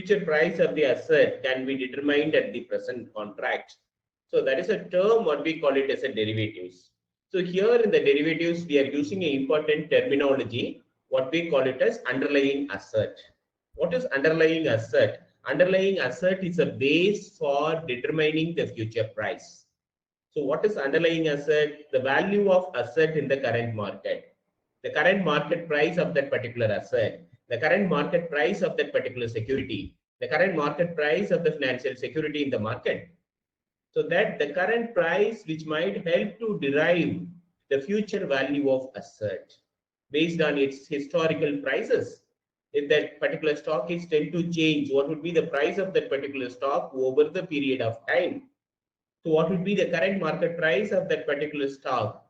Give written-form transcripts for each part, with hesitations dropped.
future price of the asset can be determined at the present contract. So that is a term what we call it as a derivatives. So here in the derivatives, we are using an important terminology, what we call it as underlying asset. What is underlying asset? Underlying asset is a base for determining the future price. So what is underlying asset? The value of asset in the current market. The current market price of that particular asset. The current market price of that particular security. The current market price of the financial security in the market. So that the current price which might help to derive the future value of asset based on its historical prices. If that particular stock is tend to change, what would be the price of that particular stock over the period of time? So what would be the current market price of that particular stock?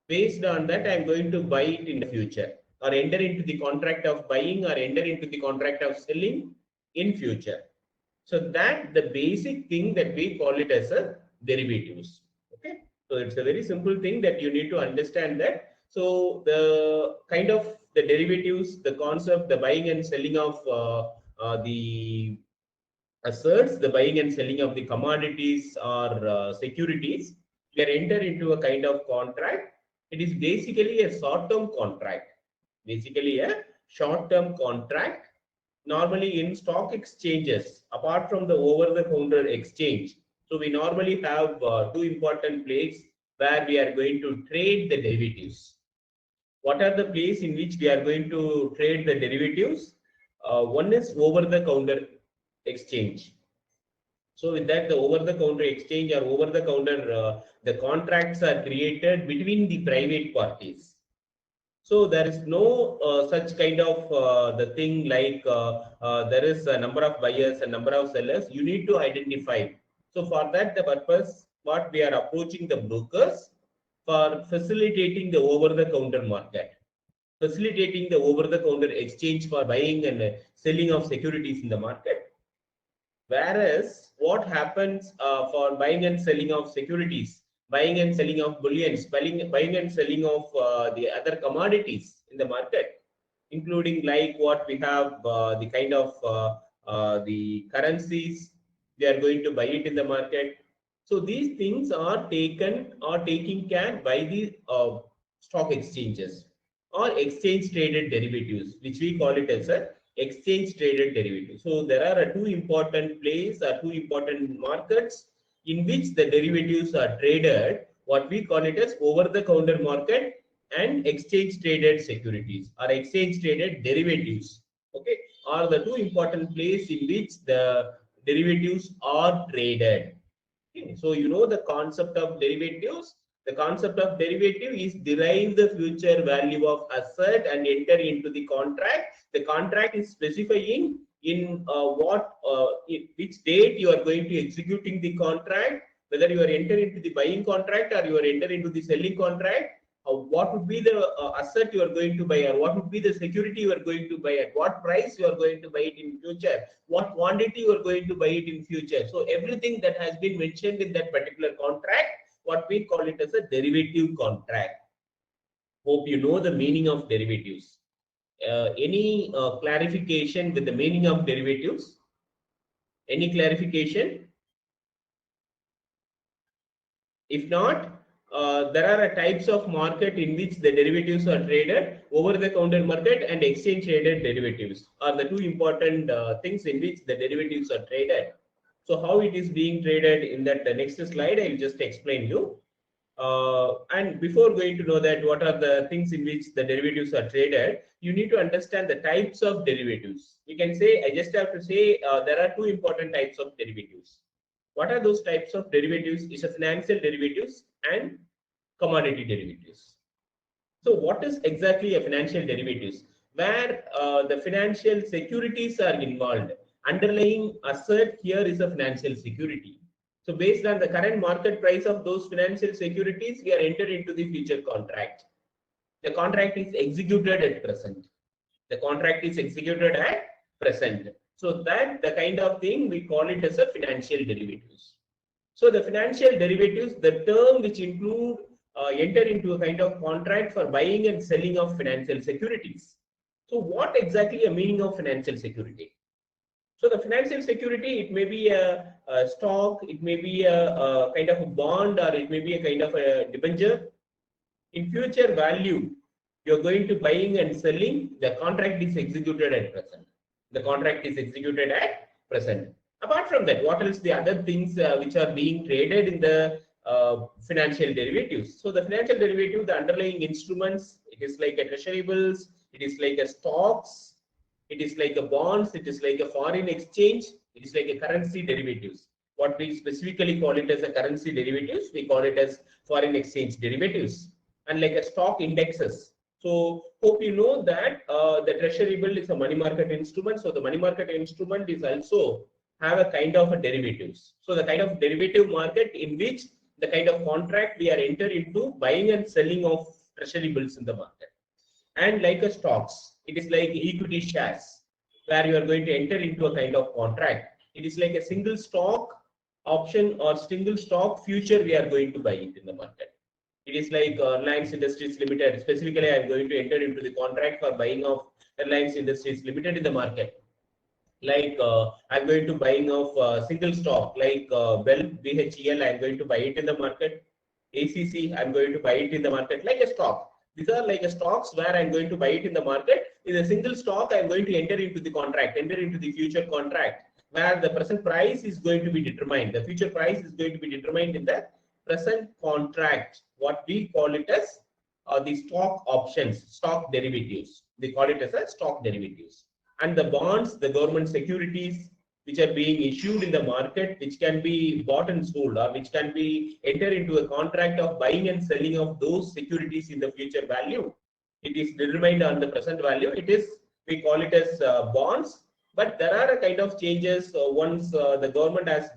Based on that, I am going to buy it in the future or enter into the contract of buying or enter into the contract of selling in future. So that the basic thing that we call it as a derivatives. Okay. So it's a very simple thing that you need to understand that. So the kind of the derivatives, the concept, the buying and selling of the assets, the buying and selling of the commodities or securities, we are enter into a kind of contract. It is basically a short-term contract. Basically a short-term contract. Normally in stock exchanges, apart from the over-the-counter exchange, so we normally have two important places where we are going to trade the derivatives. What are the places in which we are going to trade the derivatives? One is over-the-counter exchange. So with that, the over-the-counter exchange or over-the-counter, the contracts are created between the private parties. So there is no such kind of the thing like there is a number of buyers and number of sellers. You need to identify. So for that, the purpose, what we are approaching the brokers for facilitating the over-the-counter market, facilitating the over-the-counter exchange for buying and selling of securities in the market. Whereas what happens for buying and selling of securities, buying and selling of bullions, buying and selling of the other commodities in the market, including like what we have the kind of the currencies, they are going to buy it in the market. So these things are taking care by the stock exchanges or exchange traded derivatives, which we call it as a exchange traded derivatives. So there are two important places or two important markets in which the derivatives are traded, what we call it as over-the-counter market and exchange traded securities or exchange traded derivatives. Okay, are the two important places in which the derivatives are traded. Okay. So you know the concept of derivatives. The concept of derivative is derive the future value of asset and enter into the contract. The contract is specifying in which date you are going to executing the contract, whether you are enter into the buying contract or you are enter into the selling contract. What would be the asset you are going to buy, or what would be the security you are going to buy, at what price you are going to buy it in future, what quantity you are going to buy it in future. So everything that has been mentioned in that particular contract, what we call it as a derivative contract. Hope you know the meaning of derivatives. Any clarification with the meaning of derivatives? Any clarification? If not, there are types of market in which the derivatives are traded. Over-the-counter market and exchange traded derivatives are the two important things in which the derivatives are traded. So how it is being traded in that the next slide, I will just explain you. And before going to know that what are the things in which the derivatives are traded, you need to understand the types of derivatives. We can say, I just have to say there are two important types of derivatives. What are those types of derivatives? Is a financial derivatives and commodity derivatives. So what is exactly a financial derivatives? Where the financial securities are involved. Underlying asset here is a financial security. So based on the current market price of those financial securities, we are entered into the future contract. The contract is executed at present. The contract is executed at present. So that the kind of thing we call it as a financial derivatives. So the financial derivatives, the term which include enter into a kind of contract for buying and selling of financial securities. So what exactly a meaning of financial security? So the financial security, it may be a stock, it may be a kind of a bond, or it may be a kind of a debenture. In future value, you're going to buying and selling, the contract is executed at present. The contract is executed at present. Apart from that, what else the other things which are being traded in the financial derivatives? So the financial derivative, the underlying instruments, it is like a treasury bills, it is like a stocks, it is like a bonds, it is like a foreign exchange, it is like a currency derivatives. What we specifically call it as a currency derivatives, we call it as foreign exchange derivatives, and like a stock indexes. So hope you know that the treasury bill is a money market instrument. So the money market instrument is also have a kind of a derivatives. So the kind of derivative market in which the kind of contract we are enter into buying and selling of treasury bills in the market. And like a stocks, it is like equity shares where you are going to enter into a kind of contract. It is like a single stock option or single stock future we are going to buy it in the market. It is like Reliance Industries Limited. Specifically, I am going to enter into the contract for buying of Reliance Industries Limited in the market. Like I'm going to buying of single stock like Bell BHEL. I'm going to buy it in the market. ACC. I'm going to buy it in the market like a stock. These are like a stocks where I'm going to buy it in the market. In a single stock, I'm going to enter into the contract, enter into the future contract, where the present price is going to be determined. The future price is going to be determined in the present contract. What we call it as the stock options, stock derivatives. We call it as a stock derivatives. And the bonds, the government securities, which are being issued in the market, which can be bought and sold, or which can be enter into a contract of buying and selling of those securities in the future value. It is determined on the present value. It is, we call it as bonds. But there are a kind of changes once the government has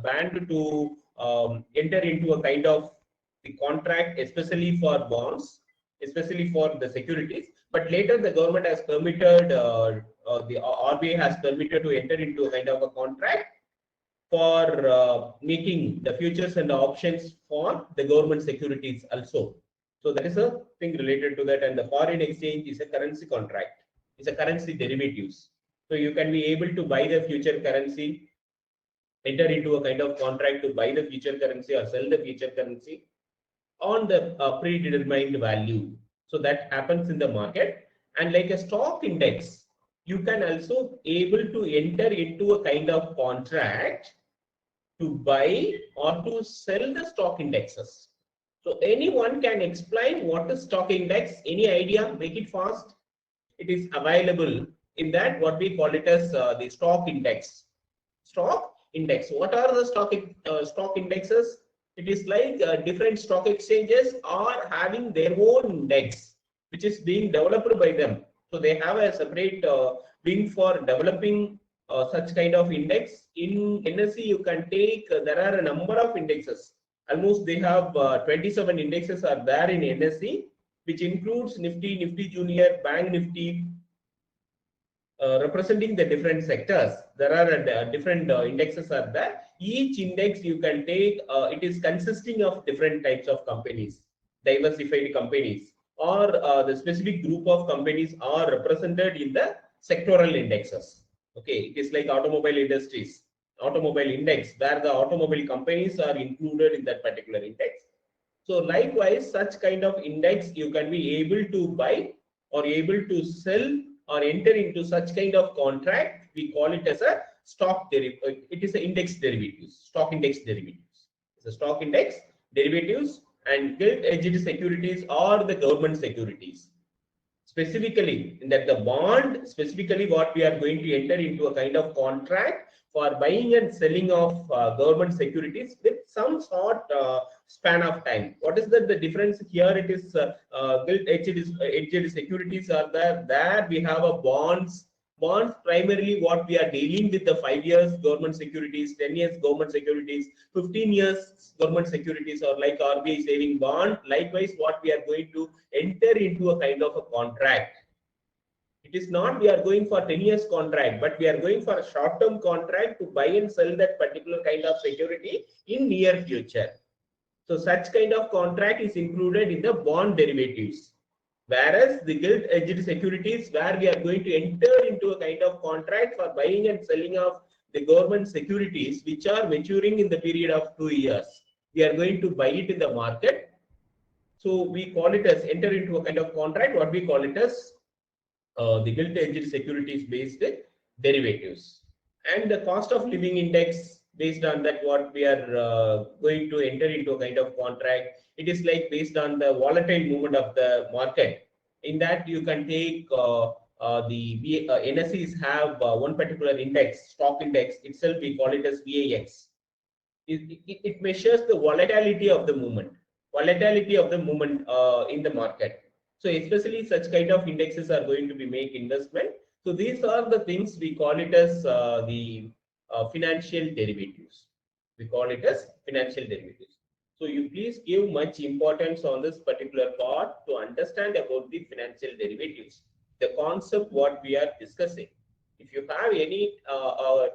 banned to enter into a kind of the contract, especially for bonds, especially for the securities. But later the government has permitted, the RBI has permitted to enter into a kind of a contract for making the futures and the options for the government securities also. So that is a thing related to that. And the foreign exchange is a currency contract. It's a currency derivatives. So you can be able to buy the future currency, enter into a kind of contract to buy the future currency or sell the future currency on the predetermined value. So that happens in the market. And like a stock index, you can also able to enter into a kind of contract to buy or to sell the stock indexes. So anyone can explain what is stock index? Any idea? Make it fast. It is available in that what we call it as the stock index. Stock index. What are the stock indexes? It is like different stock exchanges are having their own index, which is being developed by them. So they have a separate wing for developing such kind of index. In NSE, you can take, there are a number of indexes. Almost they have 27 indexes are there in NSE, which includes Nifty, Nifty Junior, Bank Nifty, representing the different sectors. There are different indexes are there. Each index you can take, it is consisting of different types of companies, diversified companies, or the specific group of companies are represented in the sectoral indexes. Okay, it is like automobile industries, automobile index, where the automobile companies are included in that particular index. So likewise, such kind of index you can be able to buy or able to sell or enter into such kind of contract. We call it as a stock derivative. It is an index derivatives, stock index derivatives. It's a stock index derivatives and gilt-edged securities or the government securities. Specifically, in that the bond, specifically what we are going to enter into a kind of contract for buying and selling of government securities with some sort span of time. What is the difference here? It is gilt-edged securities are there. There we have a bonds. Bonds primarily what we are dealing with the 5 years government securities, 10 years government securities, 15 years government securities, or like RBI saving bond. Likewise, what we are going to enter into a kind of a contract. It is not we are going for 10 years contract, but we are going for a short-term contract to buy and sell that particular kind of security in near future. So such kind of contract is included in the bond derivatives, Whereas the gilt-edged securities, where we are going to enter into a kind of contract for buying and selling of the government securities, which are maturing in the period of 2 years. We are going to buy it in the market. So we call it as enter into a kind of contract, what we call it as the gilt-edged securities based derivatives. And the cost of living index, based on that, what we are going to enter into a kind of contract. It is like based on the volatile movement of the market. In that, you can take the NSEs have one particular index, stock index itself, we call it as VIX. It measures the volatility of the movement in the market. So especially such kind of indexes are going to be make investment. So these are the things we call it as the financial derivatives. We call it as financial derivatives. So you please give much importance on this particular part to understand about the financial derivatives, the concept what we are discussing. If you have any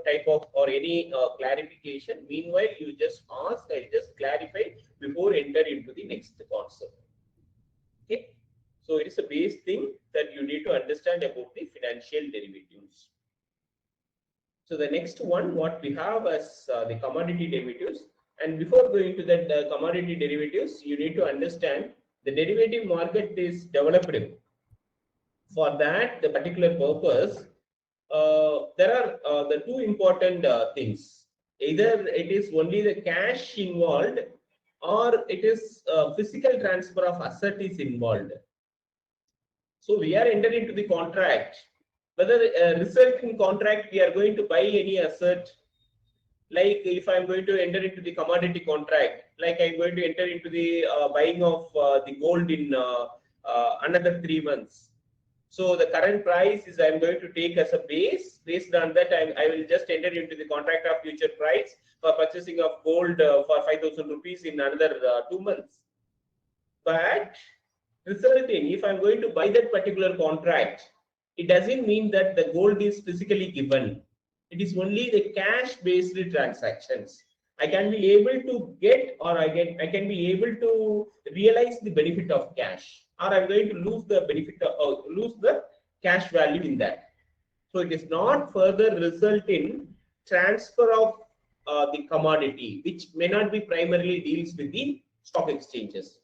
type of or any clarification, meanwhile you just ask, I'll just clarify before enter into the next concept. Okay. So it is a base thing that you need to understand about the financial derivatives. So the next one, what we have as the commodity derivatives. And before going to that commodity derivatives, you need to understand the derivative market is developed. For that, the particular purpose, there are the two important things. Either it is only the cash involved, or it is physical transfer of asset is involved. So we are entering into the contract. Whether result in contract, we are going to buy any asset. Like if I'm going to enter into the commodity contract, like I'm going to enter into the buying of the gold in another 3 months. So the current price is I'm going to take as a base. Based on that, I will just enter into the contract of future price for purchasing of gold for 5,000 rupees in another 2 months. But resulting, if I'm going to buy that particular contract, it doesn't mean that the gold is physically given. It is only the cash-based transactions. I can be able to get, or I can be able to realize the benefit of cash, or I'm going to lose the benefit of, lose the cash value in that. So it is not further result in transfer of the commodity, which may not be primarily deals with the stock exchanges,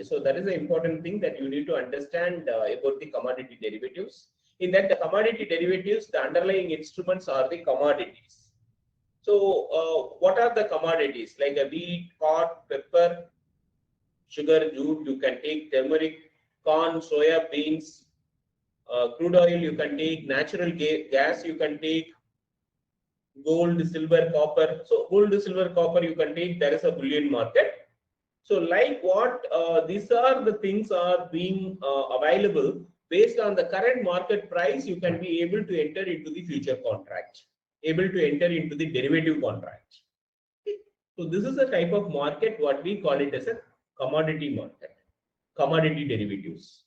So that is the important thing that you need to understand about the commodity derivatives. In that, the commodity derivatives, the underlying instruments are the commodities. So what are the commodities? Like a wheat, corn, pepper, sugar, jute, you can take turmeric, corn, soya, beans, crude oil, you can take natural gas, you can take gold, silver, copper. So gold, silver, copper, you can take, there is a bullion market. So like what these are the things are being available based on the current market price, you can be able to enter into the future contract, able to enter into the derivative contract. So this is a type of market, what we call it as a commodity market, commodity derivatives.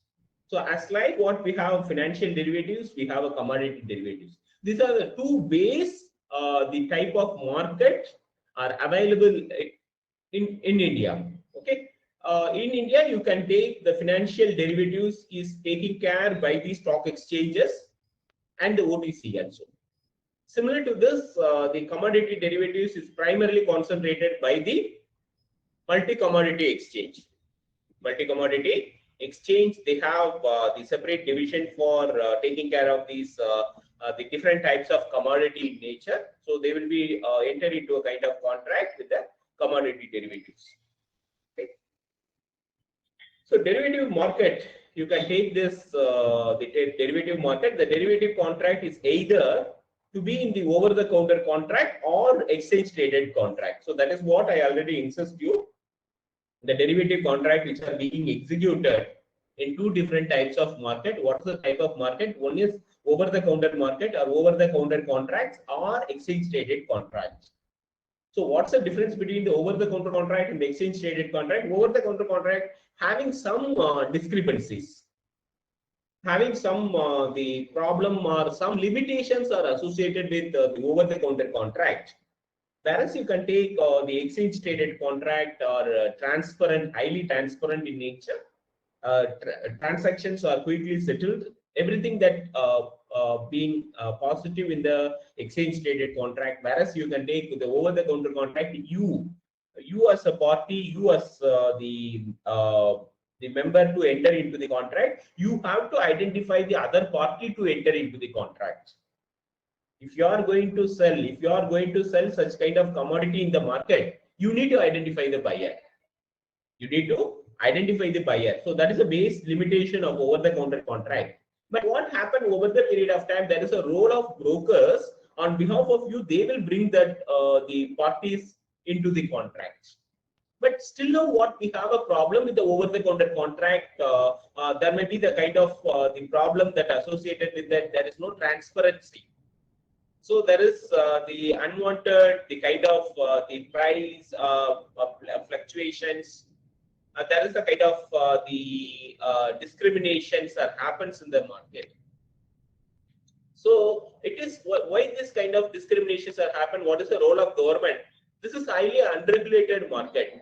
So as like what we have financial derivatives, we have a commodity derivatives. These are the two ways the type of market are available in India. Okay. In India, you can take the financial derivatives is taken care by the stock exchanges and the OTC also. Similar to this, the commodity derivatives is primarily concentrated by the multi-commodity exchange. Multi-commodity exchange, they have the separate division for taking care of these the different types of commodity in nature. So they will be entered into a kind of contract with the commodity derivatives. Okay. So derivative market, you can take this the derivative market. The derivative contract is either to be in the over-the-counter contract or exchange-traded contract. So that is what I already insist you. The derivative contract which are being executed in two different types of market. What is the type of market? One is over-the-counter market or over-the-counter contracts or exchange-traded contracts. So what's the difference between the over-the-counter contract and the exchange-traded contract? Over-the-counter contract having some discrepancies, having some the problem or some limitations are associated with the over-the-counter contract. Whereas you can take the exchange traded contract or transparent, highly transparent in nature. Transactions are quickly settled. Everything that being positive in the exchange traded contract, whereas you can take the over the counter contract, you as a party, you as the member to enter into the contract, you have to identify the other party to enter into the contract. If you are going to sell such kind of commodity in the market, you need to identify the buyer. You need to identify the buyer. So that is a base limitation of over the counter contract. But what happened over the period of time, there is a role of brokers on behalf of you. They will bring that the parties into the contract. But still now what we have a problem with the over the counter contract, there may be the kind of the problem that associated with that, there is no transparency. So there is the unwanted, the kind of the price fluctuations. There is a kind of the discriminations that happens in the market. So it is why this kind of discriminations are happen. What is the role of government? This is highly unregulated market.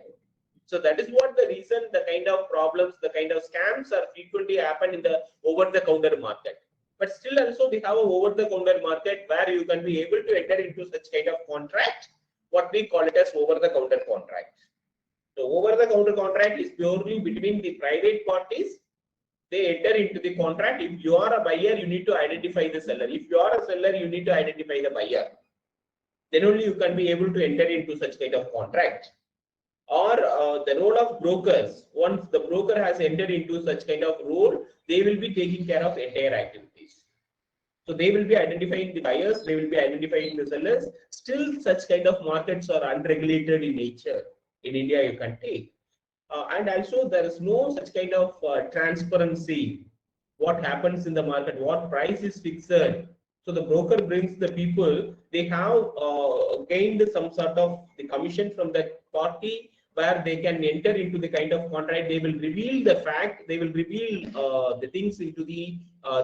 So that is what the reason, the kind of problems, the kind of scams are frequently happen in the over the counter market. But still also we have a over the counter market where you can be able to enter into such kind of contract, what we call it as over the counter contract. So over the counter contract is purely between the private parties. They enter into the contract. If you are a buyer, you need to identify the seller. If you are a seller, you need to identify the buyer. Then only you can be able to enter into such kind of contract. Or the role of brokers. Once the broker has entered into such kind of role, they will be taking care of entire activities. So they will be identifying the buyers, they will be identifying the sellers. Still, such kind of markets are unregulated in nature. In India, you can take. And also, there is no such kind of transparency. What happens in the market, what price is fixed. So the broker brings the people, they have gained some sort of the commission from that party, where they can enter into the kind of contract. They will reveal the fact, they will reveal the things into the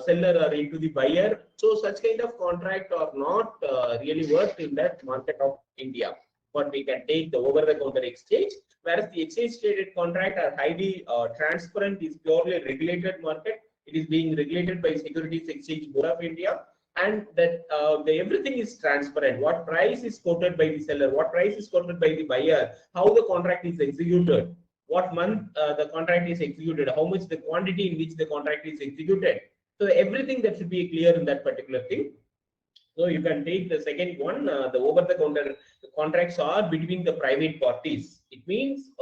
seller or into the buyer. So such kind of contract are not really worked in that market of India. What we can take the over the counter exchange, whereas the exchange traded contract are highly transparent, is purely regulated market. It is being regulated by Securities Exchange Board of India. And that everything is transparent. What price is quoted by the seller, what price is quoted by the buyer, how the contract is executed, what month the contract is executed, how much the quantity in which the contract is executed. So everything that should be clear in that particular thing. So you can take the second one, the over the counter contracts are between the private parties. It means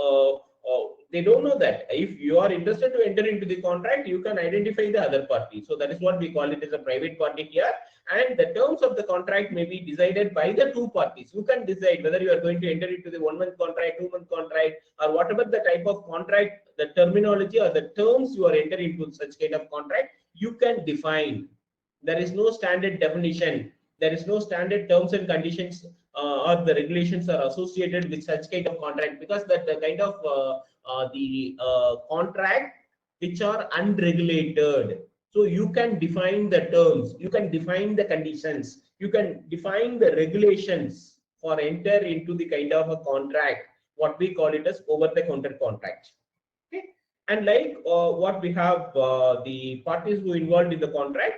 they don't know that if you are interested to enter into the contract, you can identify the other party. So that is what we call it as a private party here. And the terms of the contract may be decided by the two parties. You can decide whether you are going to enter into the 1 month contract, 2 month contract, or whatever the type of contract, the terminology or the terms you are entering into such kind of contract, you can define. There is no standard definition. There is no standard terms and conditions or the regulations are associated with such kind of contract, because that the kind of contract which are unregulated. So you can define the terms, you can define the conditions, you can define the regulations for enter into the kind of a contract, what we call it as over the counter contract. Okay. And like what we have the parties who involved in the contract,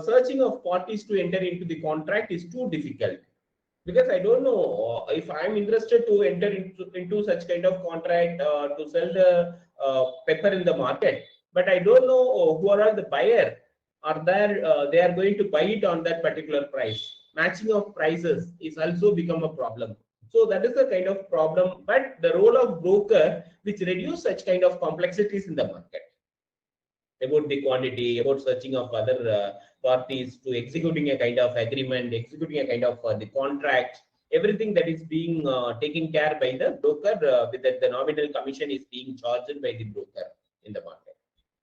searching of parties to enter into the contract is too difficult, because I don't know if I'm interested to enter into such kind of contract to sell the pepper in the market, but I don't know who are the buyer. Are there they are going to buy it on that particular price. Matching of prices is also become a problem. So that is a kind of problem. But the role of broker, which reduce such kind of complexities in the market, about the quantity, about searching of other parties to executing a kind of agreement, executing a kind of the contract, everything that is being taken care by the broker, with the nominal commission is being charged by the broker in the market.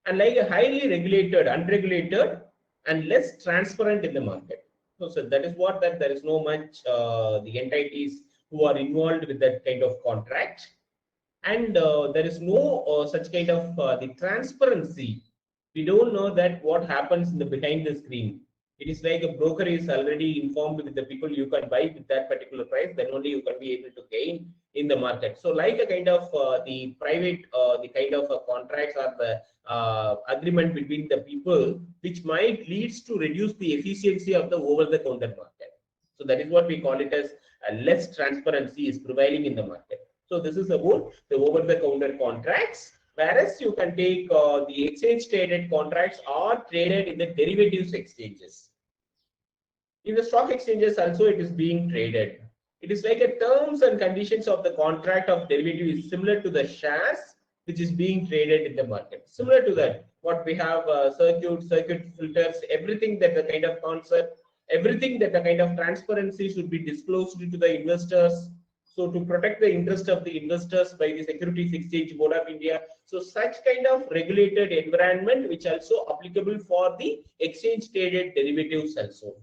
And like a highly regulated, unregulated, and less transparent in the market. So that is what that there is no much the entities who are involved with that kind of contract, and there is no such kind of the transparency. We don't know that what happens in the behind the screen. It is like a broker is already informed with the people you can buy with that particular price, then only you can be able to gain in the market. So like a kind of the private, the kind of contracts or the agreement between the people, which might leads to reduce the efficiency of the over-the-counter market. So that is what we call it as less transparency is prevailing in the market. So this is about the over-the-counter contracts, whereas you can take the exchange traded contracts are traded in the derivatives exchanges. In the stock exchanges also it is being traded. It is like a terms and conditions of the contract of derivative is similar to the shares which is being traded in the market. Similar to that, what we have circuit filters, everything that the kind of concept, everything that the kind of transparency should be disclosed to the investors. So to protect the interest of the investors by the Securities Exchange Board of India. So such kind of regulated environment which also applicable for the exchange traded derivatives also.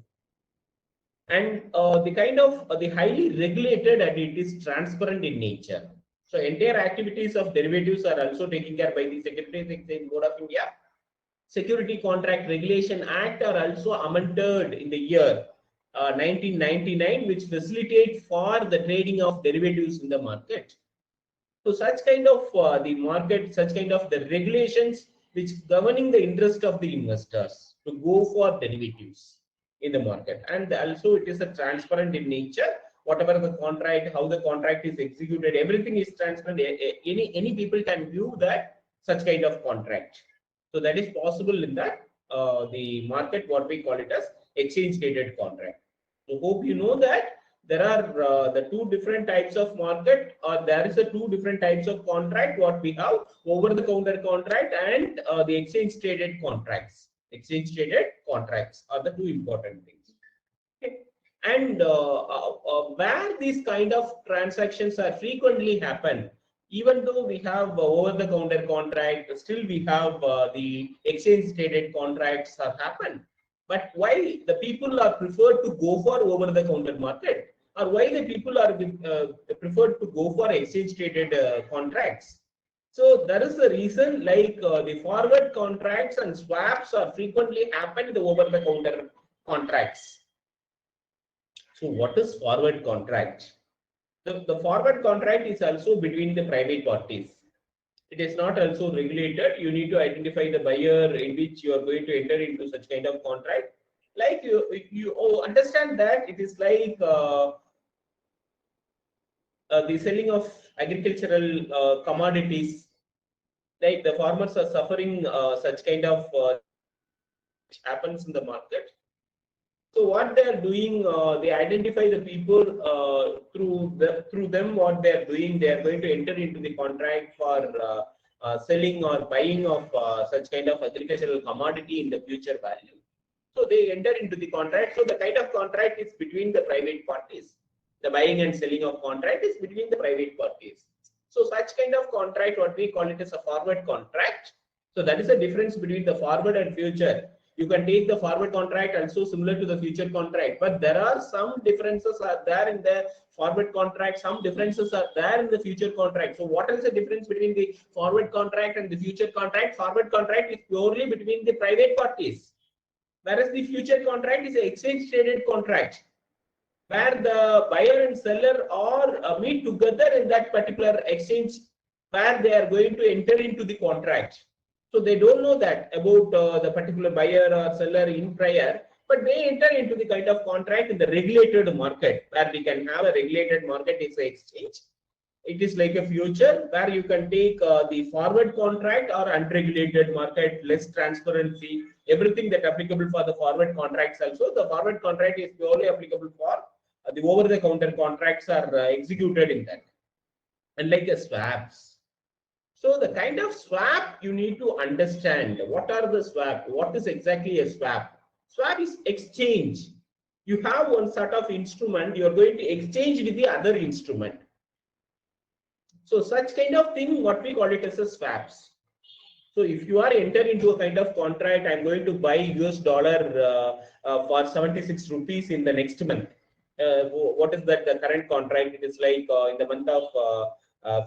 And the kind of the highly regulated and it is transparent in nature. So entire activities of derivatives are also taken care by the Securities Exchange Board of India. Security Contract Regulation Act are also amended in the year 1999, which facilitate for the trading of derivatives in the market. So such kind of the market, such kind of the regulations which governing the interest of the investors to go for derivatives in the market. And also it is a transparent in nature. Whatever the contract, how the contract is executed, everything is transparent. Any people can view that such kind of contract. So that is possible in that the market, what we call it as exchange traded contract. So hope you know that there are the two different types of market, or there is a two different types of contract. What we have over the counter contract and the exchange traded contracts. Exchange traded contracts are the two important things. Okay. And where these kind of transactions are frequently happen, even though we have over the counter contract, still we have the exchange traded contracts have happened. But why the people are preferred to go for over the counter market, or why the people are preferred to go for exchange traded contracts? So there is a reason, like the forward contracts and swaps are frequently happen in the over the counter contracts. So what is forward contract? The forward contract is also between the private parties. It is not also regulated. You need to identify the buyer in which you are going to enter into such kind of contract. Like you understand that it is like the selling of agricultural commodities. Like the farmers are suffering such kind of which happens in the market. So what they are doing, they identify the people through them. What they are doing, they are going to enter into the contract for selling or buying of such kind of agricultural commodity in the future value. So they enter into the contract. So the kind of contract is between the private parties. The buying and selling of contract is between the private parties. So such kind of contract, what we call it as a forward contract. So that is the difference between the forward and future. You can take the forward contract also similar to the future contract, but there are some differences are there in the forward contract, some differences are there in the future contract. So what is the difference between the forward contract and the future contract? Forward contract is purely between the private parties, whereas the future contract is an exchange traded contract, where the buyer and seller are meet together in that particular exchange, where they are going to enter into the contract. So they don't know that about the particular buyer or seller in prior, but they enter into the kind of contract in the regulated market, where we can have a regulated market is the exchange. It is like a future where you can take the forward contract or unregulated market, less transparency, everything that applicable for the forward contracts also. The forward contract is purely applicable for the over-the-counter contracts are executed in that. And like the swaps. So the kind of swap you need to understand. What are the swap? What is exactly a swap? Swap is exchange. You have one sort of instrument, you are going to exchange with the other instrument. So such kind of thing, what we call it as a swaps. So if you are entered into a kind of contract, I'm going to buy US dollar for 76 rupees in the next month. What is that the current contract? It is like in the month of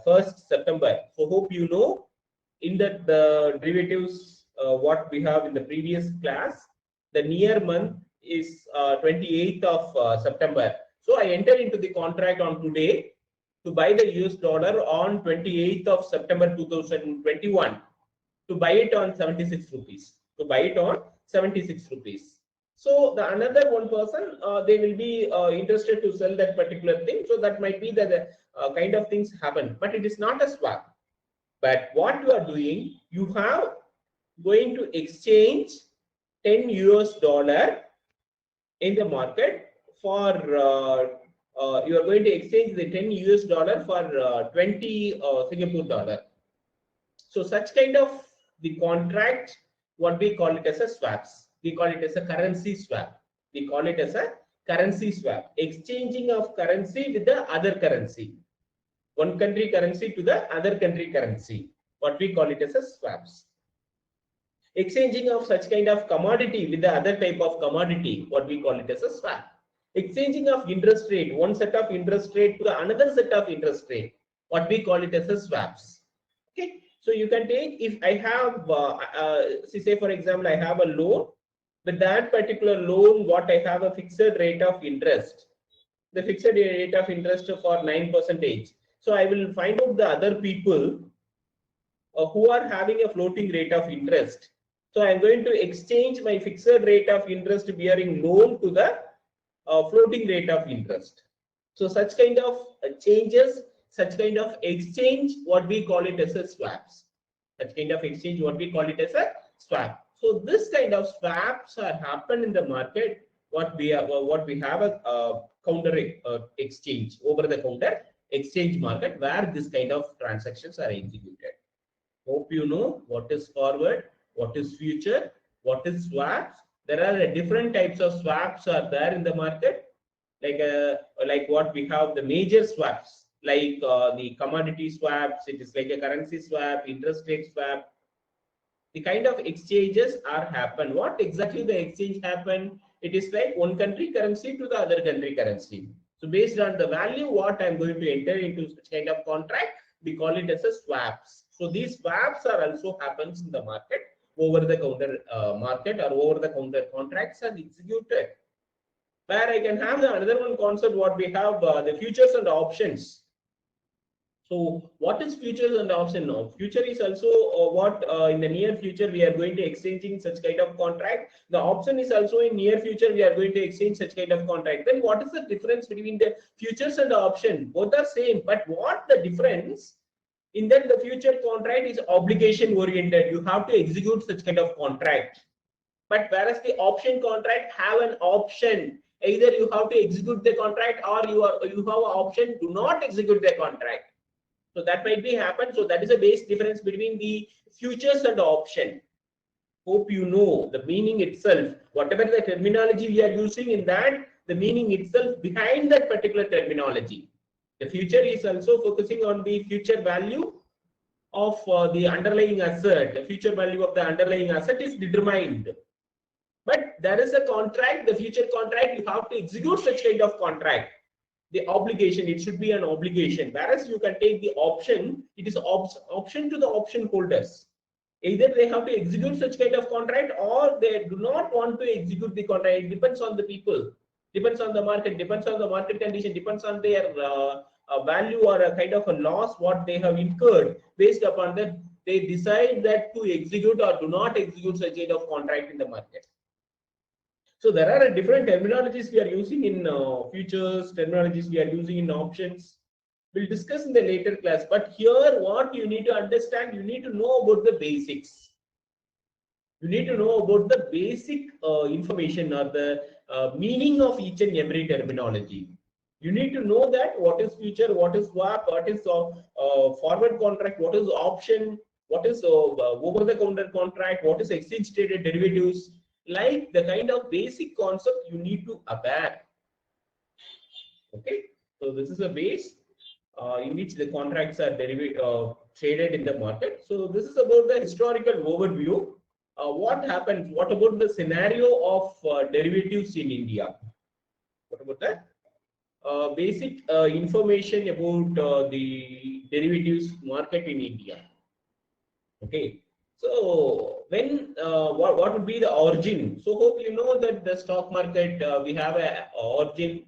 1st September. So hope you know in that the derivatives what we have in the previous class, the near month is 28th of September. So I enter into the contract on today to buy the US dollar on 28th of September 2021 to buy it on 76 rupees. To buy it on 76 rupees. So the another one person, they will be interested to sell that particular thing. So that might be the kind of things happen, but it is not a swap. But what you are doing, you have going to exchange 10 US dollar in the market for you are going to exchange the 10 US dollar for 20 Singapore dollar. So such kind of the contract, what we call it as a swaps. We call it as a currency swap. We call it as a currency swap. Exchanging of currency with the other currency. One country currency to the other country currency. What we call it as a swaps. Exchanging of such kind of commodity with the other type of commodity. What we call it as a swap. Exchanging of interest rate. One set of interest rate to the another set of interest rate. What we call it as a swaps. Okay. So you can take, if I have, say for example, I have a loan. With that particular loan, what I have a fixed rate of interest. The fixed rate of interest for 9%. So I will find out the other people who are having a floating rate of interest. So I am going to exchange my fixed rate of interest bearing loan to the floating rate of interest. So such kind of changes, such kind of exchange, what we call it as a swaps. Such kind of exchange, what we call it as a swap. So this kind of swaps are happen in the market. What we have a counter exchange, over the counter exchange market, where this kind of transactions are executed. Hope you know what is forward, what is future, what is swaps. There are different types of swaps are there in the market, like what we have the major swaps, like the commodity swaps. It is like a currency swap, interest rate swap. The kind of exchanges are happen. What exactly the exchange happen? It is like one country currency to the other country currency. So based on the value, what I'm going to enter into such kind of contract, we call it as a swaps. So these swaps are also happens in the market, over the counter market, or over the counter contracts are executed. Where I can have the another one concept, what we have the futures and options. So what is futures and option now? Future is also what in the near future we are going to exchanging such kind of contract. The option is also in near future we are going to exchange such kind of contract. Then what is the difference between the futures and the option? Both are same, but what the difference? In that the future contract is obligation oriented. You have to execute such kind of contract. But whereas the option contract have an option. Either you have to execute the contract, or you have an option to not execute the contract. So that might be happen. So that is a base difference between the futures and the option. Hope you know the meaning itself. Whatever the terminology we are using in that, the meaning itself behind that particular terminology. The future is also focusing on the future value of the underlying asset. The future value of the underlying asset is determined. But there is a contract, the future contract, you have to execute such kind of contract. The obligation, it should be an obligation. Whereas you can take the option, it is option to the option holders. Either they have to execute such kind of contract, or they do not want to execute the contract. It depends on the people, depends on the market, depends on the market condition, depends on their value or a kind of a loss what they have incurred. Based upon that, they decide that to execute or do not execute such kind of contract in the market. So there are different terminologies we are using in futures, terminologies we are using in options. We'll discuss in the later class. But here, what you need to understand, you need to know about the basics. You need to know about the basic information or the meaning of each and every terminology. You need to know that what is future, what is swap, what is forward contract, what is option, what is over-the-counter contract, what is exchange-traded derivatives. Like the kind of basic concept you need to aware. Okay, so this is a base in which the contracts are traded in the market. So this is about the historical overview. What happens? What about the scenario of derivatives in India? What about that? Basic information about the derivatives market in India. Okay. So when what would be the origin? So hope you know that the stock market we have a origin.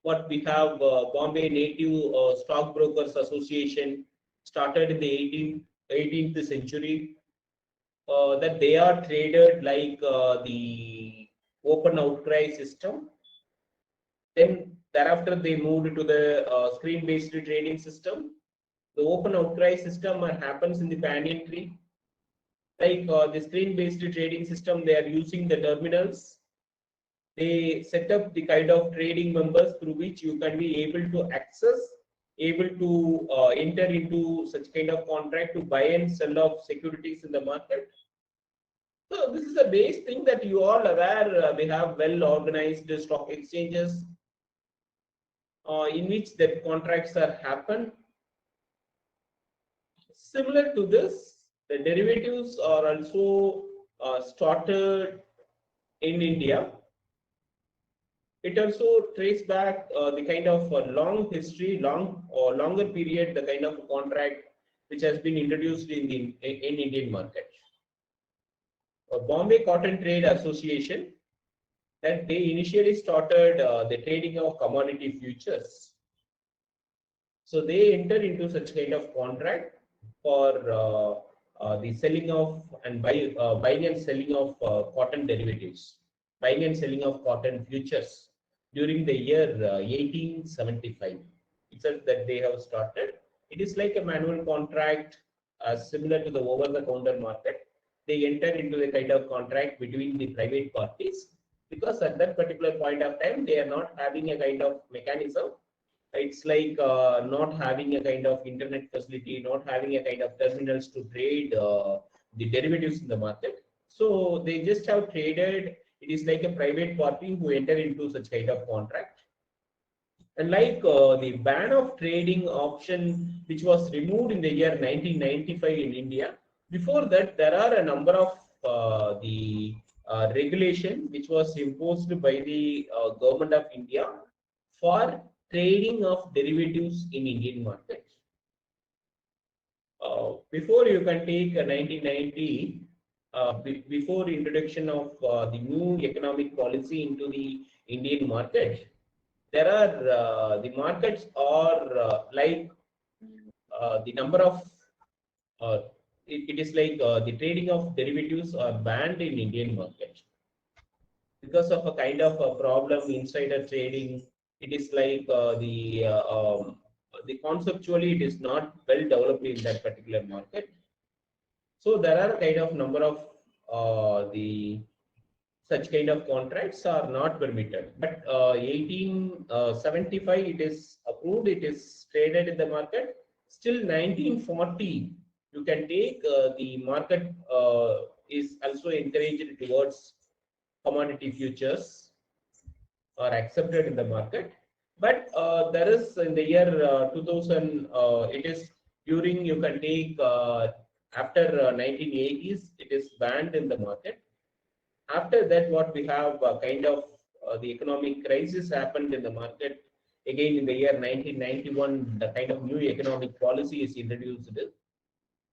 What we have Bombay Native Stockbrokers Association started in the 18th century. That they are traded like the open outcry system. Then thereafter they moved to the screen-based trading system. The open outcry system happens in the banyan tree. Like the screen-based trading system, they are using the terminals. They set up the kind of trading members through which you can be able to access, able to enter into such kind of contract to buy and sell of securities in the market. So this is a base thing that you all aware. We have well organized stock exchanges in which the contracts are happen. Similar to this, the derivatives are also started in India. It also traces back the kind of long history, longer period, the kind of contract which has been introduced in the in Indian market. Bombay Cotton Trade Association, that they initially started the trading of commodity futures. So they enter into such kind of contract for the selling of and buying and selling of cotton derivatives, buying and selling of cotton futures during the year 1875. It's that they have started. It is like a manual contract, similar to the over-the-counter market. They enter into a kind of contract between the private parties because at that particular point of time they are not having a kind of mechanism. It's like not having a kind of internet facility, not having a kind of terminals to trade the derivatives in the market. So they just have traded. It is like a private party who enter into such kind of contract. And like the ban of trading option, which was removed in the year 1995 in India. Before that, there are a number of the regulation which was imposed by the government of India for trading of derivatives in Indian market. Before you can take 1990, before introduction of the new economic policy into the Indian market, there are the markets are like the number of it is like the trading of derivatives are banned in Indian market because of a kind of a problem insider trading. It is like the conceptually it is not well developed in that particular market. So there are kind of number of the such kind of contracts are not permitted. But 1875 it is approved, it is traded in the market. Still 1940 you can take the market is also encouraged towards commodity futures are accepted in the market. But there is in the year 2000, it is during you can take after 1980s, it is banned in the market. After that, what we have kind of the economic crisis happened in the market. Again, in the year 1991, the kind of new economic policy is introduced,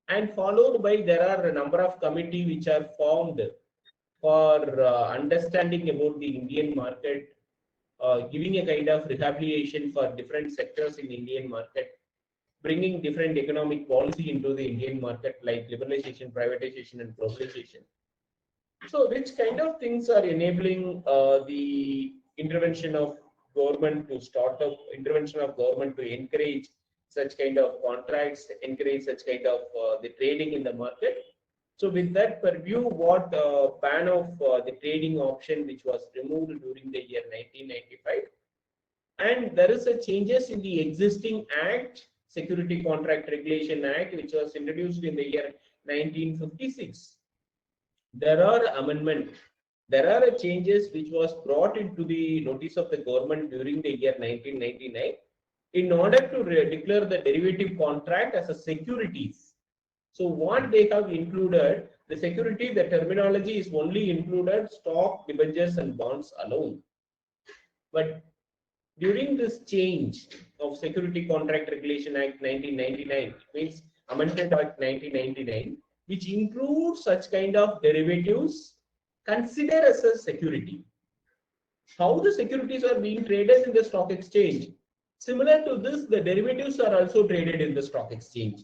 and followed by there are a number of committee which are formed for understanding about the Indian market, giving a kind of rehabilitation for different sectors in Indian market, bringing different economic policy into the Indian market like liberalization, privatization, and globalization. So, which kind of things are enabling the intervention of government to start up, intervention of government to encourage such kind of contracts, encourage such kind of the trading in the market? So, with that purview, what ban of the trading option which was removed during the year 1995, and there is a changes in the existing Act, Security Contract Regulation Act, which was introduced in the year 1956. There are amendment, there are changes which was brought into the notice of the government during the year 1999 in order to declare the derivative contract as a securities. So what they have included, the security, the terminology is only included stock, debentures and bonds alone. But during this change of Security Contract Regulation Act 1999, means Amendment Act 1999, which includes such kind of derivatives, considered as a security. How the securities are being traded in the stock exchange. Similar to this, the derivatives are also traded in the stock exchange.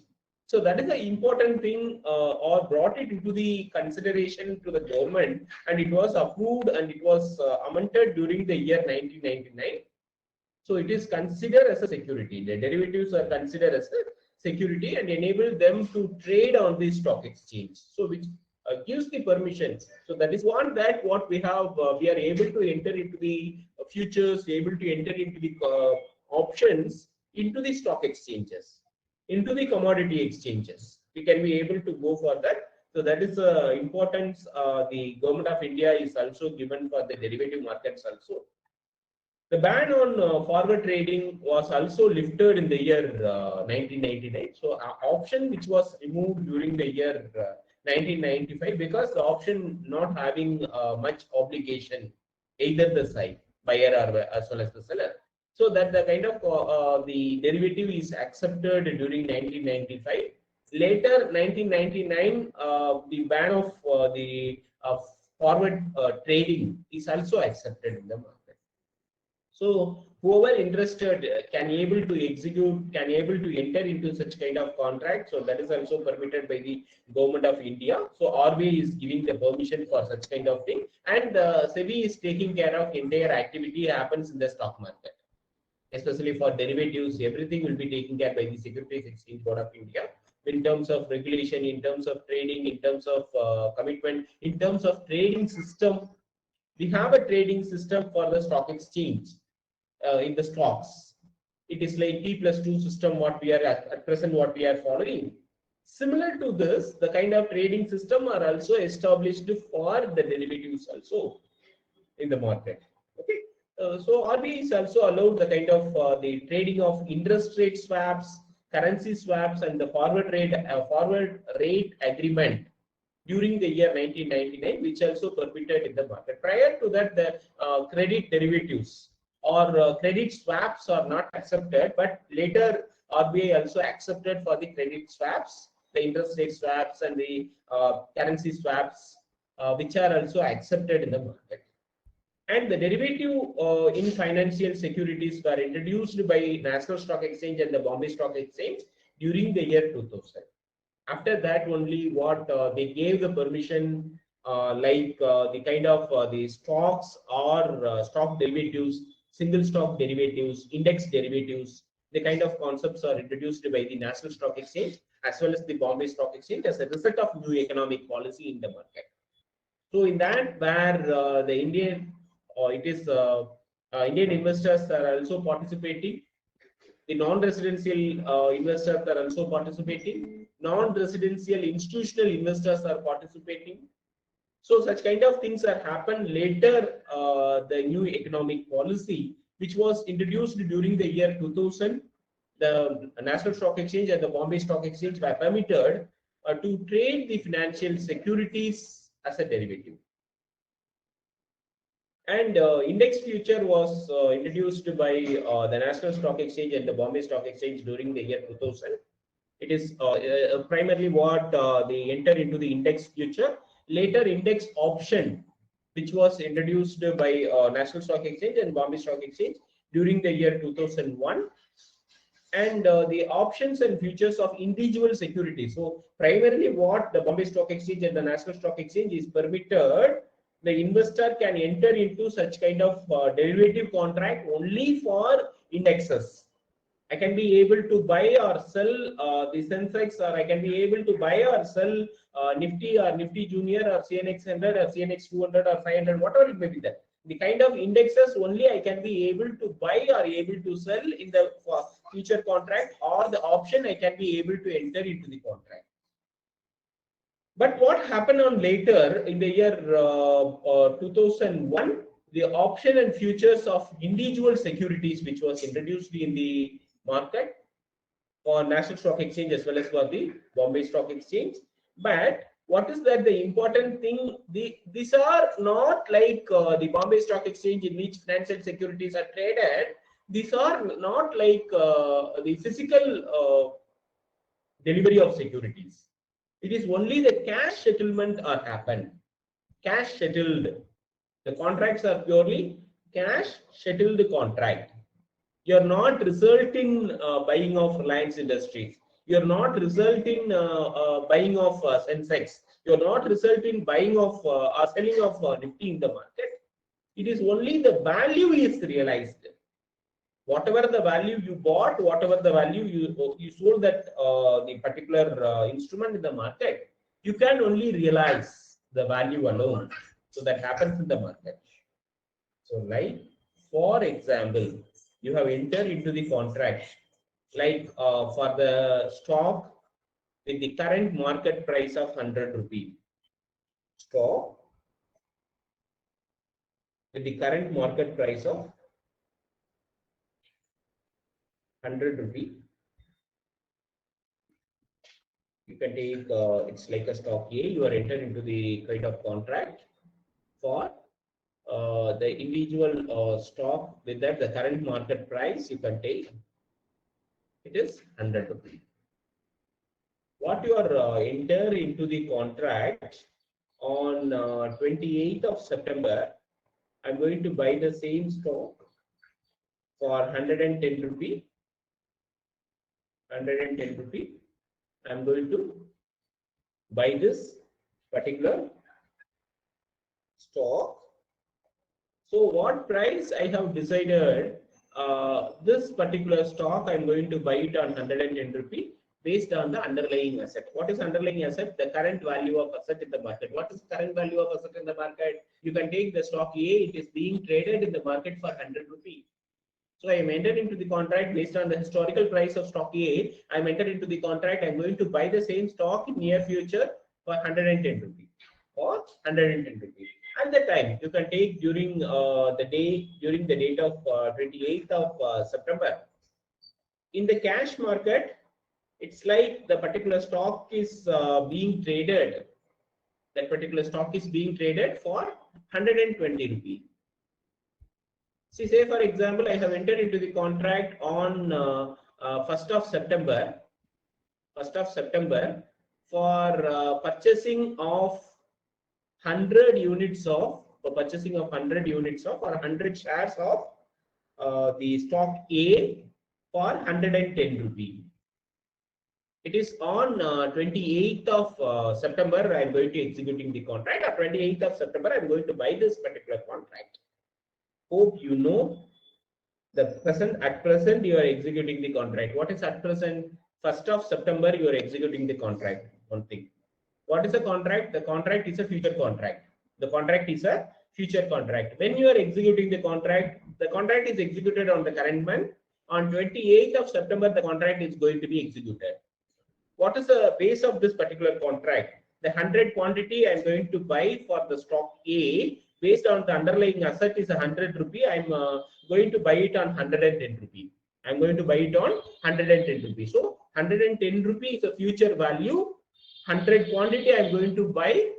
So that is the important thing, or brought it into the consideration to the government, and it was approved and it was amended during the year 1999. So it is considered as a security. The derivatives are considered as a security and enable them to trade on the stock exchange. So which gives the permission. So that is one that what we have, we are able to enter into the futures, able to enter into the options into the stock exchanges, into the commodity exchanges. We can be able to go for that. So that is the importance the government of India is also given for the derivative markets also. The ban on forward trading was also lifted in the year 1999. So option which was removed during the year 1995, because the option not having much obligation, either the side, buyer or as well as the seller. So that the kind of the derivative is accepted during 1995. Later 1999, the ban of the forward trading is also accepted in the market. So whoever interested can able to execute, can able to enter into such kind of contract. So that is also permitted by the government of India. So RBI is giving the permission for such kind of thing, and SEBI is taking care of entire activity happens in the stock market. Especially for derivatives, everything will be taken care by the Securities Exchange Board of India in terms of regulation, in terms of trading, in terms of commitment, in terms of trading system. We have a trading system for the stock exchange. In the stocks, it is like T+2 system what we are at present what we are following. Similar to this, the kind of trading system are also established for the derivatives also in the market. Okay, so RBI is also allowed the kind of the trading of interest rate swaps, currency swaps, and the forward rate agreement during the year 1999, which also permitted in the market. Prior to that, the credit derivatives or credit swaps are not accepted, but later RBI also accepted for the credit swaps, the interest rate swaps and the currency swaps, which are also accepted in the market. And the derivative in financial securities were introduced by National Stock Exchange and the Bombay Stock Exchange during the year 2000. After that only what they gave the permission, like the kind of the stocks or stock derivatives, single stock derivatives, index derivatives, the kind of concepts are introduced by the National Stock Exchange as well as the Bombay Stock Exchange as a result of new economic policy in the market. So in that, where the Indian Indian investors are also participating, the non-residential investors are also participating, non-residential institutional investors are participating. So such kind of things are happened later, the new economic policy, which was introduced during the year 2000, the National Stock Exchange and the Bombay Stock Exchange were permitted to trade the financial securities as a derivative. And index future was introduced by the National Stock Exchange and the Bombay Stock Exchange during the year 2000. It is primarily what they enter into the index future. Later, index option, which was introduced by National Stock Exchange and Bombay Stock Exchange during the year 2001. And the options and futures of individual securities. So primarily what the Bombay Stock Exchange and the National Stock Exchange is permitted, the investor can enter into such kind of derivative contract only for indexes. I can be able to buy or sell the Sensex, or I can be able to buy or sell Nifty or Nifty Junior or CNX 100 or CNX 200 or 500, whatever it may be that. The kind of indexes only I can be able to buy or able to sell in the future contract, or the option I can be able to enter into the contract. But what happened on later in the year 2001, the option and futures of individual securities, which was introduced in the market for National Stock Exchange as well as for the Bombay Stock Exchange. But what is that the important thing? These are not like the Bombay Stock Exchange in which financial securities are traded. These are not like the physical delivery of securities. It is only the cash settlement are happened. Cash settled. The contracts are purely cash settled contract. You're not resulting buying of Reliance Industries. You're not resulting buying of Sensex. You're not resulting buying of or selling of Nifty in the market. It is only the value is realized. Whatever the value you bought, whatever the value you sold that the particular instrument in the market, you can only realize the value alone. So that happens in the market. So like, for example, you have entered into the contract, like for the stock with the current market price of 100 rupee. Stock with the current market price of 100 rupee. You can take, it's like a stock A, you are entered into the kind of contract for the individual stock with that the current market price you can take, it is 100 rupees. What you are enter into the contract on 28th of September, I'm going to buy the same stock for 110 rupee. 110 rupee. I'm going to buy this particular stock. So what price I have decided, this particular stock I'm going to buy it on 110 rupee based on the underlying asset. What is underlying asset? The current value of asset in the market. What is current value of asset in the market? You can take the stock A, it is being traded in the market for 100 rupee. So I am entered into the contract based on the historical price of stock A. I am entered into the contract. I am going to buy the same stock in near future for 110 rupees or 110 rupees. At the time, you can take during the date of 28th of September. In the cash market, it's like the particular stock is being traded. That particular stock is being traded for 120 rupees. See, say for example, I have entered into the contract on 1st of September. 1st of September for purchasing of 100 units of, or 100 shares of the stock A for 110 rupee. It is on 28th of September, I am going to executing the contract. On 28th of September, I am going to buy this particular contract. Hope you know the at present you are executing the contract. What is at present? 1st of September you are executing the contract. One thing. What is a contract? The contract is a future contract. The contract is a future contract. When you are executing the contract is executed on the current month. On 28th of September, the contract is going to be executed. What is the base of this particular contract? The 100 quantity I am going to buy for the stock A based on the underlying asset is 100 rupee. I'm going to buy it on 110 rupee. I'm going to buy it on 110 rupee. So 110 rupee is a future value. 100 quantity I'm going to buy.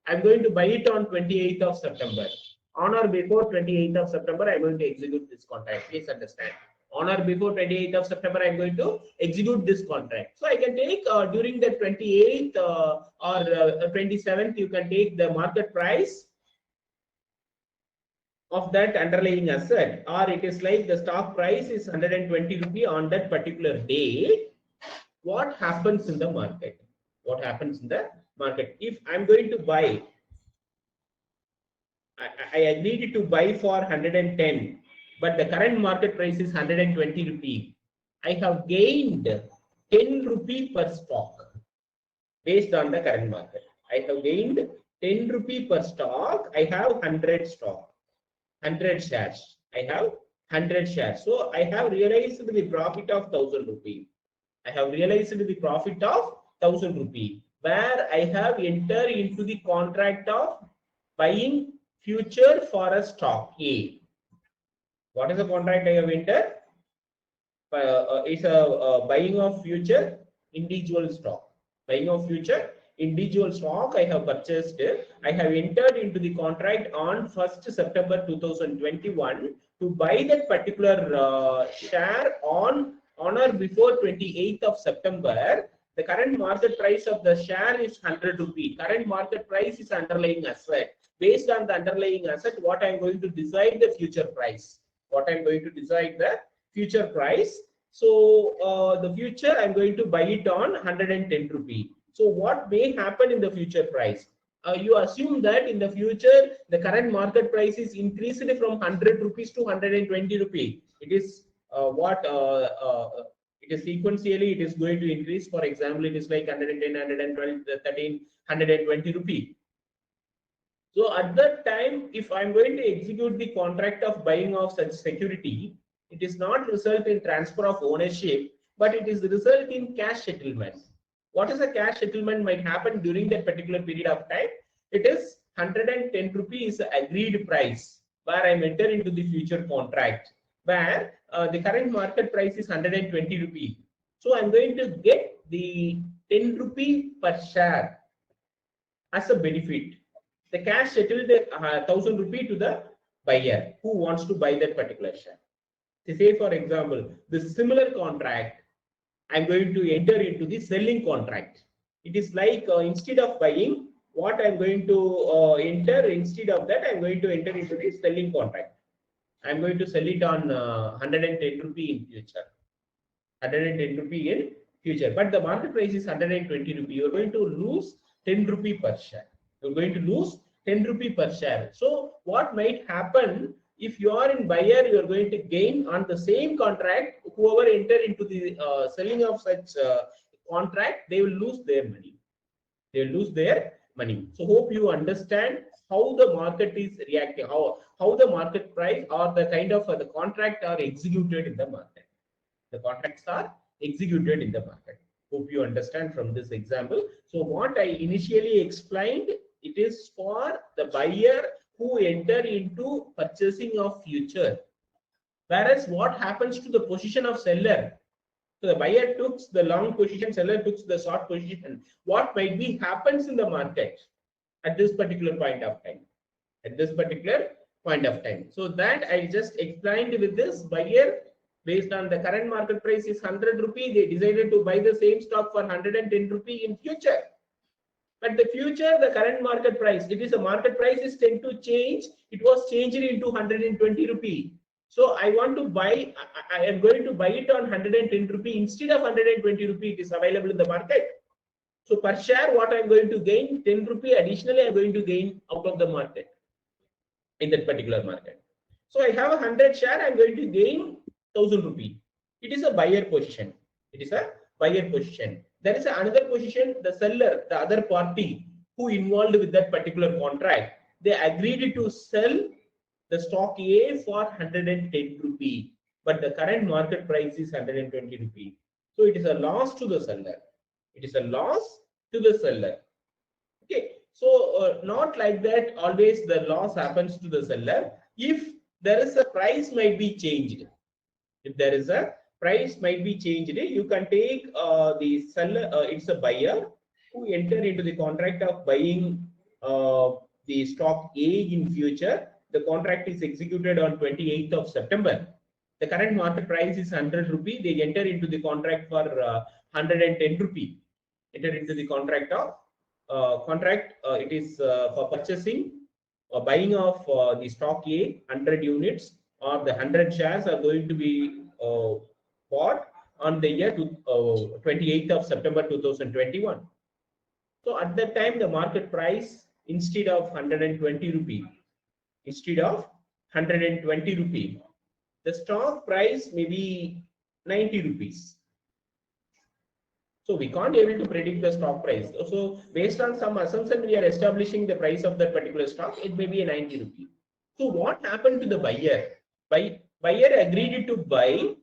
I'm going to buy it on 28th of September. On or before 28th of September, I'm going to execute this contract. Please understand. On or before 28th of September, I'm going to execute this contract. So I can take during the 28th or 27th, you can take the market price of that underlying asset, or it is like the stock price is 120 rupee on that particular day. What happens in the market? What happens in the market? If I'm going to buy, I agreed to buy for 110, but the current market price is 120 rupee. I have gained 10 rupee per stock based on the current market. I have gained 10 rupee per stock. I have 100 stock. 100 shares. I have 100 shares. So I have realized the profit of 1000 rupee. I have realized the profit of 1000 rupee, where I have entered into the contract of buying future for a stock A. What is the contract I have entered? It's a buying of future individual stock. Buying of future individual stock I have purchased. I have entered into the contract on 1st September 2021 to buy that particular share on or before 28th of September. The current market price of the share is 100 rupee. Current market price is underlying asset. Based on the underlying asset, what I'm going to decide the future price. What I'm going to decide the future price. So the future, I'm going to buy it on 110 rupee. So what may happen in the future price? You assume that in the future, the current market price is increased from 100 rupees to 120 rupee. It is it is sequentially, it is going to increase. For example, it is like 110, 112, 13, 120 rupee. So at that time, if I'm going to execute the contract of buying of such security, it is not result in transfer of ownership, but it is result in cash settlement. What is a cash settlement might happen during that particular period of time? It is 110 rupees agreed price where I enter into the future contract, where the current market price is 120 rupee. So I'm going to get the 10 rupee per share as a benefit. The cash settled the 1000 rupee to the buyer who wants to buy that particular share. Say for example, the similar contract, I'm going to enter into the selling contract. It is like instead of buying, what I'm going to enter, instead of that, I'm going to enter into the selling contract. I'm going to sell it on 110 rupee in future. 110 rupee in future. But the market price is 120 rupee. You're going to lose 10 rupee per share. You're going to lose 10 rupee per share. So what might happen if you are in buyer, you are going to gain on the same contract. Whoever enter into the selling of such contract, they will lose their money. They will lose their money. So hope you understand how the market is reacting, how the market price or the kind of the contract are executed in the market. The contracts are executed in the market. Hope you understand from this example. So what I initially explained, it is for the buyer who enter into purchasing of future. Whereas what happens to the position of seller? So the buyer took the long position, seller took the short position. What might be happens in the market at this particular point of time? At this particular point of time. So that I just explained with this buyer, based on the current market price is 100 rupee, they decided to buy the same stock for 110 rupee in future. But the future, the current market price, it is a market price is tend to change. It was changed into 120 rupee. So I want to buy, I am going to buy it on 110 rupee instead of 120 rupee. It is available in the market. So per share, what I'm going to gain 10 rupee additionally, I'm going to gain out of the market in that particular market. So I have 100 share, I'm going to gain 1000 rupee. It is a buyer position. It is a buyer position. There is another position, the seller, the other party who involved with that particular contract, they agreed to sell the stock A for 110 rupee, but the current market price is 120 rupee. So it is a loss to the seller. It is a loss to the seller. Okay. So not like that always the loss happens to the seller. If there is a price might be changed. If there is a price might be changed, you can take the seller, it's a buyer who enter into the contract of buying the stock A in future. The contract is executed on 28th of September. The current market price is 100 rupee. They enter into the contract for 110 rupee. Enter into the contract of it is for purchasing or buying of the stock A 100 units or the 100 shares are going to be bought on the year 28th of September 2021. So at that time the market price instead of 120 rupee, the stock price may be 90 rupees. So we can't able to predict the stock price. So based on some assumption, we are establishing the price of that particular stock. It may be a 90 rupee. So what happened to the buyer? Buyer agreed to buy.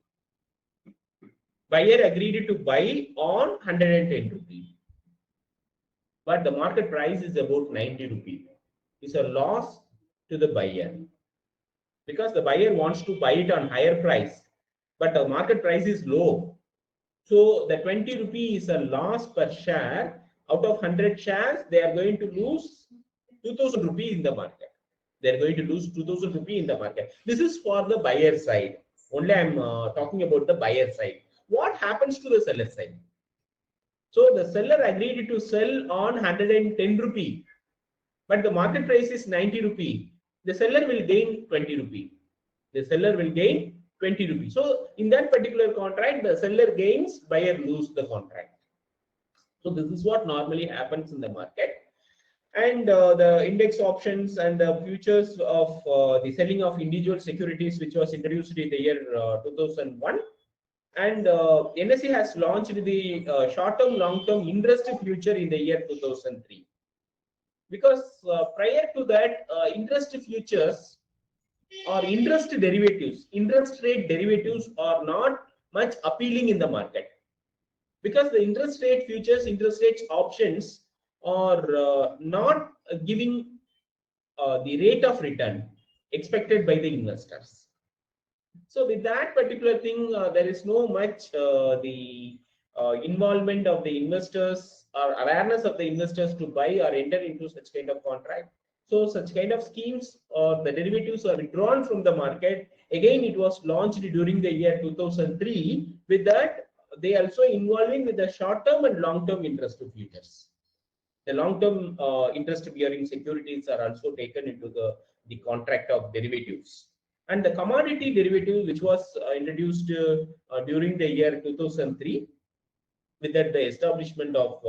Buyer agreed to buy on 110 rupee. But the market price is about 90 rupee. It's a loss to the buyer because the buyer wants to buy it on higher price, but the market price is low. So the 20 rupee is a loss per share. Out of 100 shares, they are going to lose 2000 rupee in the market. They are going to lose 2000 rupee in the market. This is for the buyer side. Only I'm talking about the buyer side. What happens to the seller side? So the seller agreed to sell on 110 rupee, but the market price is 90 rupee. The seller will gain 20 rupee. The seller will gain 20 rupees. So in that particular contract, the seller gains, buyer lose the contract. So this is what normally happens in the market. And the index options and the futures of the selling of individual securities, which was introduced in the year 2001. And NSE has launched the short-term, long-term interest future in the year 2003. Because prior to that, interest futures or interest derivatives, interest rate derivatives are not much appealing in the market, because the interest rate futures, interest rate options are not giving the rate of return expected by the investors. So with that particular thing, there is no much the involvement of the investors or awareness of the investors to buy or enter into such kind of contract. So such kind of schemes or the derivatives are withdrawn from the market. Again, it was launched during the year 2003. With that, they also involving with the short-term and long-term interest futures. The long-term interest-bearing securities are also taken into the contract of derivatives. And the commodity derivative, which was introduced during the year 2003, with that the establishment of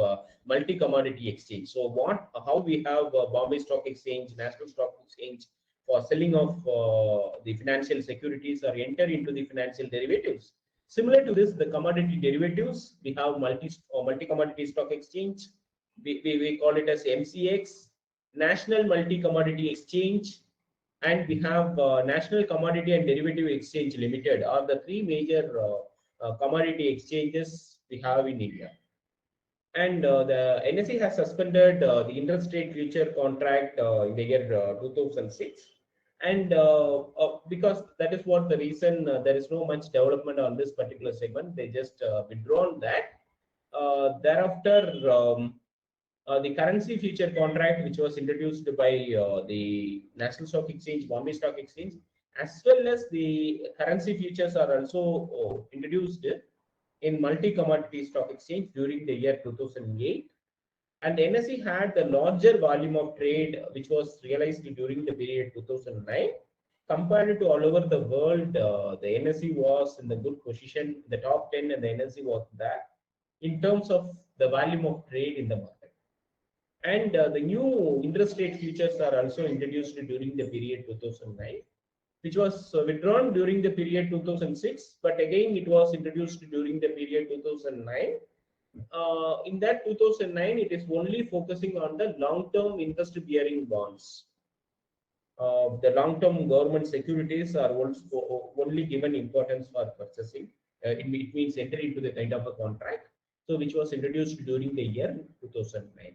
multi-commodity exchange. So how we have Bombay Stock Exchange, National Stock Exchange for selling of the financial securities or enter into the financial derivatives. Similar to this, the commodity derivatives, we have multi-commodity stock exchange. We call it as MCX, National Multi-Commodity Exchange, and we have National Commodity and Derivative Exchange Limited are the three major commodity exchanges we have in India. And the NSE has suspended the interest rate future contract in the year 2006. And because that is what the reason, there is no much development on this particular segment. They just withdrawn that. Thereafter, the currency future contract, which was introduced by the National Stock Exchange, Bombay Stock Exchange, as well as the currency futures are also introduced in multi-commodity stock exchange during the year 2008. And the NSE had the larger volume of trade, which was realized during the period 2009. Compared to all over the world, the NSE was in the good position, the top 10, and the NSE was there in terms of the volume of trade in the market. And the new interest rate futures are also introduced during the period 2009, which was withdrawn during the period 2006, but again it was introduced during the period 2009. In that 2009, it is only focusing on the long-term interest-bearing bonds. The long-term government securities are also only given importance for purchasing. It means enter into the kind of a contract, so which was introduced during the year 2009.